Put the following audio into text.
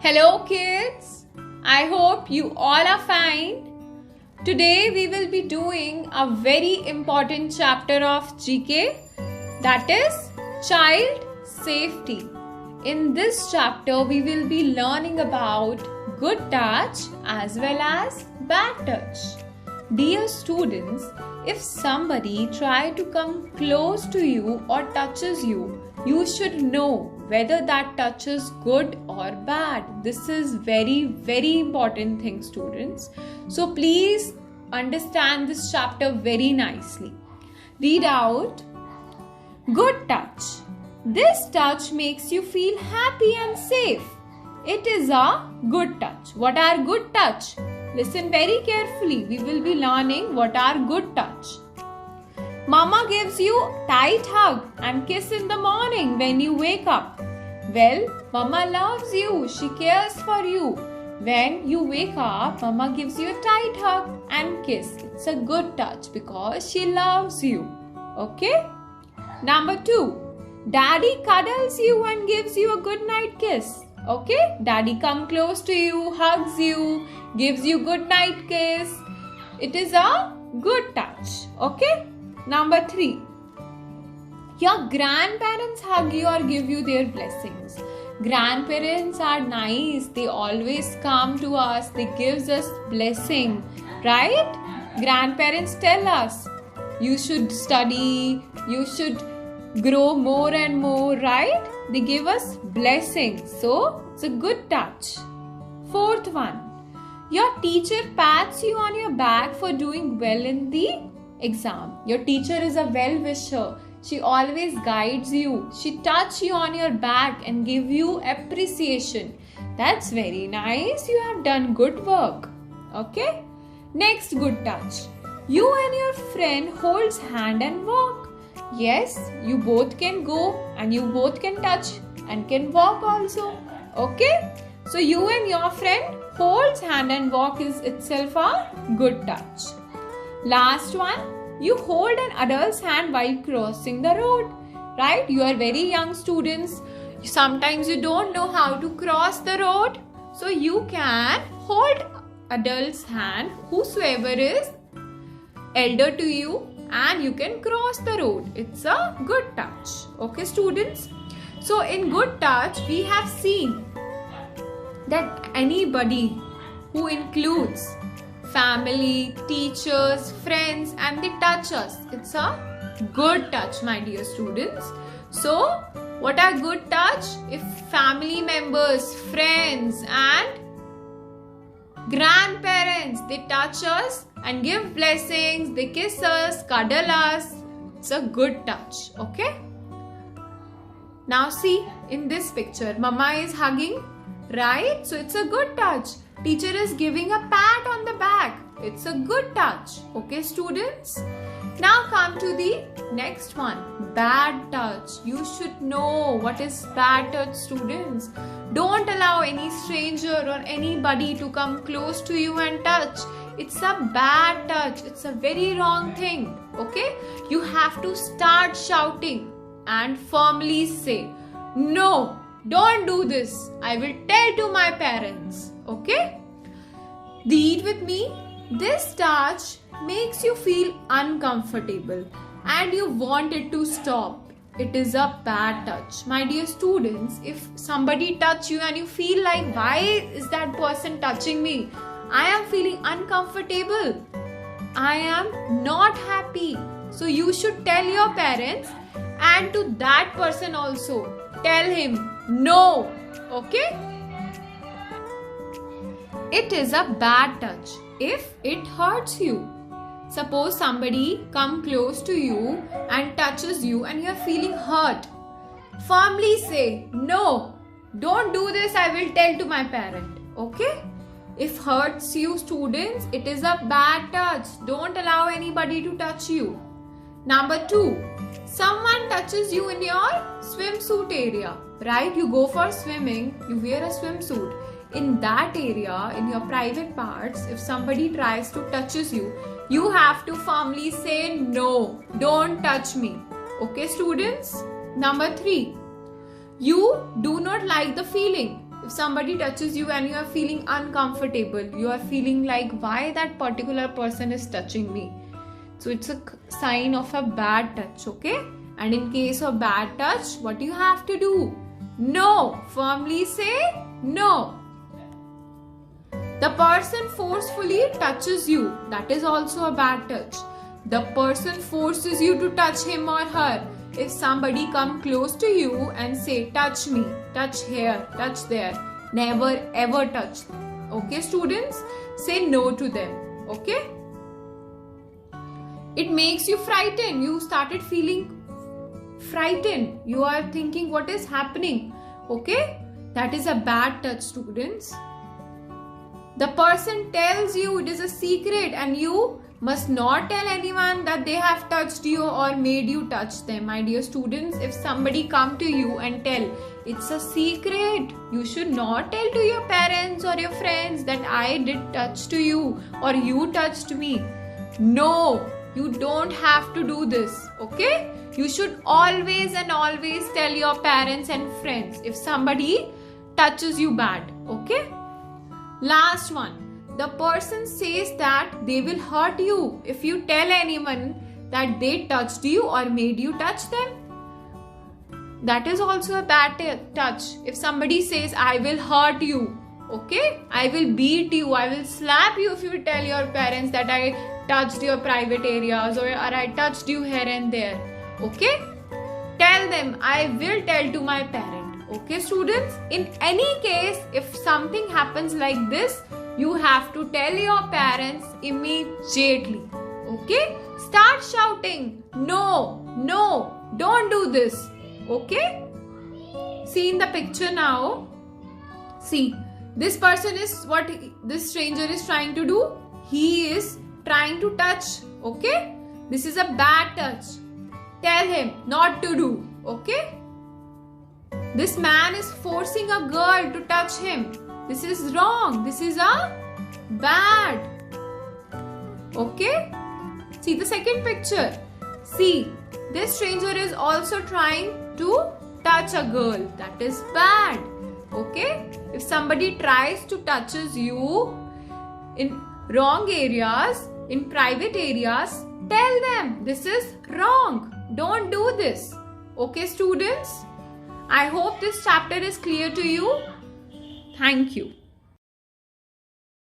Hello kids, I hope you all are fine. Today we will be doing a very important chapter of GK, that is child safety. In this chapter we will be learning about good touch as well as bad touch. Dear students, if somebody try to come close to you or touches you, you should know whether that touch is good or bad. This is very important thing, students. So please understand this chapter very nicely. Read out. Good touch. This touch makes you feel happy and safe. It is a good touch. What are good touch? Listen very carefully. We will be learning what are good touch. Mama gives you tight hug and kiss in the morning when you wake up. Well, Mama loves you. She cares for you. When you wake up, Mama gives you a tight hug and kiss. It's a good touch because she loves you. Okay? Number 2. Daddy cuddles you and gives you a good night kiss. Okay? Daddy come close to you, hugs you, gives you good night kiss. It is a good touch. Okay? Number 3. Your grandparents hug you or give you their blessings. Grandparents are nice. They always come to us. They give us blessing. Right? Grandparents tell us, you should study. You should grow more and more. Right? They give us blessings. So, it's a good touch. 4th one. Your teacher pats you on your back for doing well in the exam. Your teacher is a well-wisher. She always guides you. She touches you on your back and give you appreciation. That's very nice. You have done good work. Okay? Next good touch. You and your friend holds hand and walk. Yes, you both can go and you both can touch and can walk also. Okay? So you and your friend holds hand and walk is itself a good touch. Last one, you hold an adult's hand while crossing the road. Right? You are very young students. Sometimes you don't know how to cross the road. So you can hold adult's hand, whosoever is elder to you, and you can cross the road. It's a good touch. Okay, students? So in good touch, we have seen that anybody who includes family, teachers, friends, and they touch us, it's a good touch, my dear students. So, what are good touch? If family members, friends, and grandparents, they touch us and give blessings, they kiss us, cuddle us, it's a good touch. Okay? Now see, in this picture, Mama is hugging, right? So it's a good touch. Teacher is giving a pat on the back. It's a good touch. Okay, students? Now come to the next one. Bad touch. You should know what is bad touch, students. Don't allow any stranger or anybody to come close to you and touch. It's a bad touch. It's a very wrong thing. Okay? You have to start shouting and firmly say, no, don't do this. I will tell to my parents. Okay? Read with me. This touch makes you feel uncomfortable and you want it to stop. It is a bad touch. My dear students, if somebody touch you and you feel like, why is that person touching me? I am feeling uncomfortable. I am not happy. So you should tell your parents, and to that person also tell him no. Okay? It is a bad touch if it hurts you. Suppose somebody come close to you and touches you and you are feeling hurt. Firmly say, no, don't do this, I will tell to my parent. Okay? If hurts you, students, it is a bad touch. Don't allow anybody to touch you. Number 2, someone touches you in your swimsuit area. Right? You go for swimming, you wear a swimsuit. In that area, in your private parts, if somebody tries to touches you, you have to firmly say, no, don't touch me. Okay, students? Number 3, you do not like the feeling. if somebody touches you and you are feeling uncomfortable, you are feeling like why that particular person is touching me, so it's a sign of a bad touch, okay? And in case of bad touch, what you have to do? No. Firmly say no. The person forcefully touches you, that is also a bad touch. The person forces you to touch him or her. If somebody come close to you and say touch me, touch here, touch there, never ever touch them. Okay students? Say no to them. Okay? It makes you frightened. You started feeling frightened. You are thinking what is happening. Okay? That is a bad touch, students. The person tells you it is a secret and you must not tell anyone that they have touched you or made you touch them. My dear students, if somebody come to you and tell it's a secret, you should not tell to your parents or your friends that I did touch to you or you touched me. No, you don't have to do this, okay? You should always and always tell your parents and friends if somebody touches you bad, okay? Last one. The person says that they will hurt you if you tell anyone that they touched you or made you touch them. That is also a bad touch. If somebody says, I will hurt you, okay? I will beat you, I will slap you if you tell your parents that I touched your private areas or I touched you here and there, okay? Tell them, I will tell to my parent. Okay students, in any case, if something happens like this, you have to tell your parents immediately. Okay? Start shouting, no, no, don't do this. Okay? See in the picture now. See, this person is what this stranger is trying to do. He is trying to touch. Okay? This is a bad touch. Tell him not to do. Okay? This man is forcing a girl to touch him. This is wrong. This is a bad. Okay? See the second picture. See, this stranger is also trying to touch a girl. That is bad. Okay? If somebody tries to touches you in wrong areas, in private areas, tell them this is wrong. Don't do this. Okay, students? I hope this chapter is clear to you. Thank you.